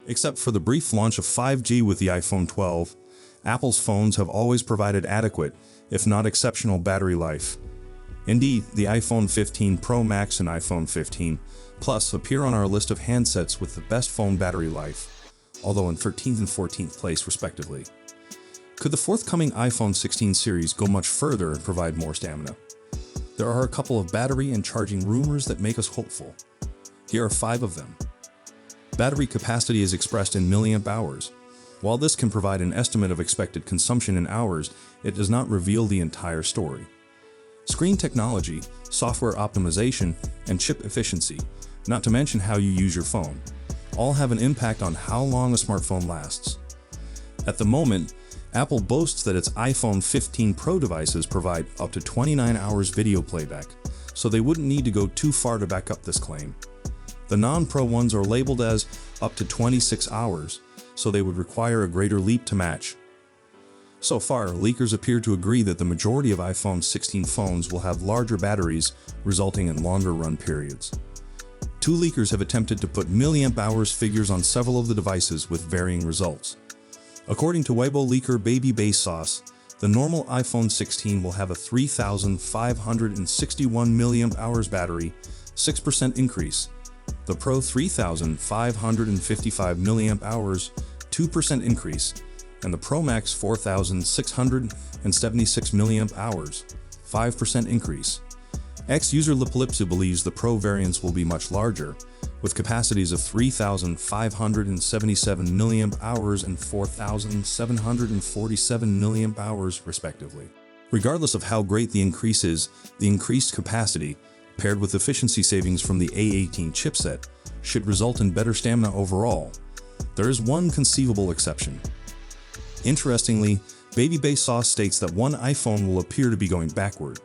Except for the brief launch of 5G with the iPhone 12, Apple's phones have always provided adequate, if not exceptional, battery life. Indeed, the iPhone 15 Pro Max and iPhone 15 Plus appear on our list of handsets with the best phone battery life, although in 13th and 14th place respectively. Could the forthcoming iPhone 16 series go much further and provide more stamina? There are a couple of battery and charging rumors that make us hopeful. Here are 5 of them. Battery capacity is expressed in milliamp hours. While this can provide an estimate of expected consumption in hours, it does not reveal the entire story. Screen technology, software optimization, and chip efficiency, not to mention how you use your phone, all have an impact on how long a smartphone lasts. At the moment, Apple boasts that its iPhone 15 Pro devices provide up to 29 hours video playback, so they wouldn't need to go too far to back up this claim. The non-Pro ones are labeled as up to 26 hours, so they would require a greater leap to match. So far, leakers appear to agree that the majority of iPhone 16 phones will have larger batteries, resulting in longer run periods. 2 leakers have attempted to put milliamp hours figures on several of the devices with varying results. According to Weibo leaker Baby Base Sauce, the normal iPhone 16 will have a 3,561 milliamp hours battery, 6% increase. The Pro 3,555 milliamp hours, 2% increase, and the Pro Max 4,676 milliamp hours, 5% increase. Ex-user Lipalipsu believes the Pro variants will be much larger, with capacities of 3,577 milliamp hours and 4,747 milliamp hours, respectively. Regardless of how great the increase is, the increased capacity, paired with efficiency savings from the A18 chipset, should result in better stamina overall. There is one conceivable exception. Interestingly, Baby Base Sauce states that one iPhone will appear to be going backward.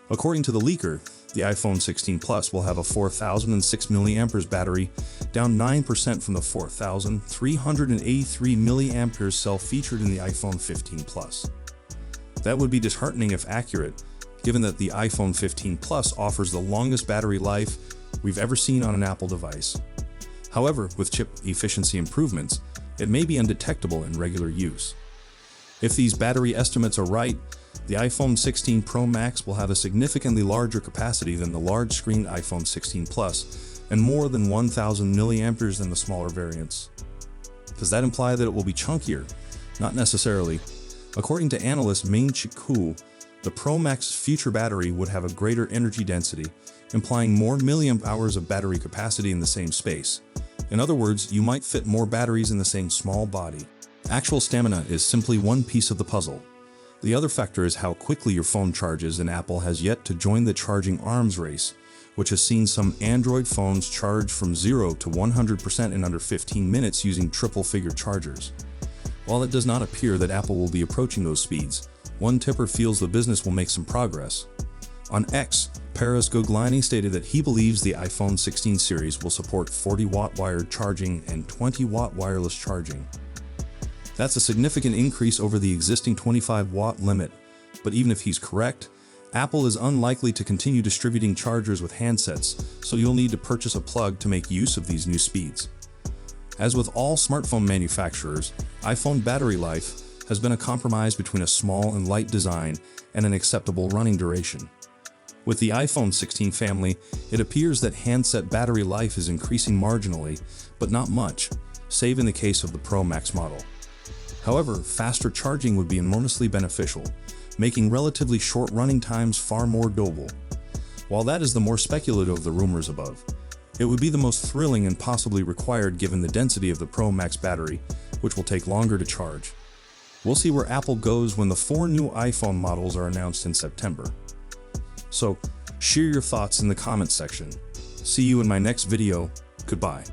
According to the leaker, the iPhone 16 Plus will have a 4,006 mAh battery, down 9% from the 4,383 mAh cell featured in the iPhone 15 Plus. That would be disheartening if accurate, given that the iPhone 15 Plus offers the longest battery life we've ever seen on an Apple device. However, with chip efficiency improvements, it may be undetectable in regular use. If these battery estimates are right, the iPhone 16 Pro Max will have a significantly larger capacity than the large-screen iPhone 16 Plus and more than 1,000 mAh than the smaller variants. Does that imply that it will be chunkier? Not necessarily. According to analyst Ming-Chi Kuo, the Pro Max future battery would have a greater energy density, implying more milliamp hours of battery capacity in the same space. In other words, you might fit more batteries in the same small body. Actual stamina is simply one piece of the puzzle. The other factor is how quickly your phone charges, and Apple has yet to join the charging arms race, which has seen some Android phones charge from 0 to 100% in under 15 minutes using triple-figure chargers. While it does not appear that Apple will be approaching those speeds, one tipper feels the business will make some progress. On X, Paris Goglani stated that he believes the iPhone 16 series will support 40-watt wired charging and 20-watt wireless charging. That's a significant increase over the existing 25-watt limit, but even if he's correct, Apple is unlikely to continue distributing chargers with handsets, so you'll need to purchase a plug to make use of these new speeds. As with all smartphone manufacturers, iPhone battery life has been a compromise between a small and light design and an acceptable running duration. With the iPhone 16 family, it appears that handset battery life is increasing marginally, but not much, save in the case of the Pro Max model. However, faster charging would be enormously beneficial, making relatively short running times far more doable. While that is the more speculative of the rumors above, it would be the most thrilling and possibly required given the density of the Pro Max battery, which will take longer to charge. We'll see where Apple goes when the 4 new iPhone models are announced in September. So, share your thoughts in the comments section. See you in my next video. Goodbye.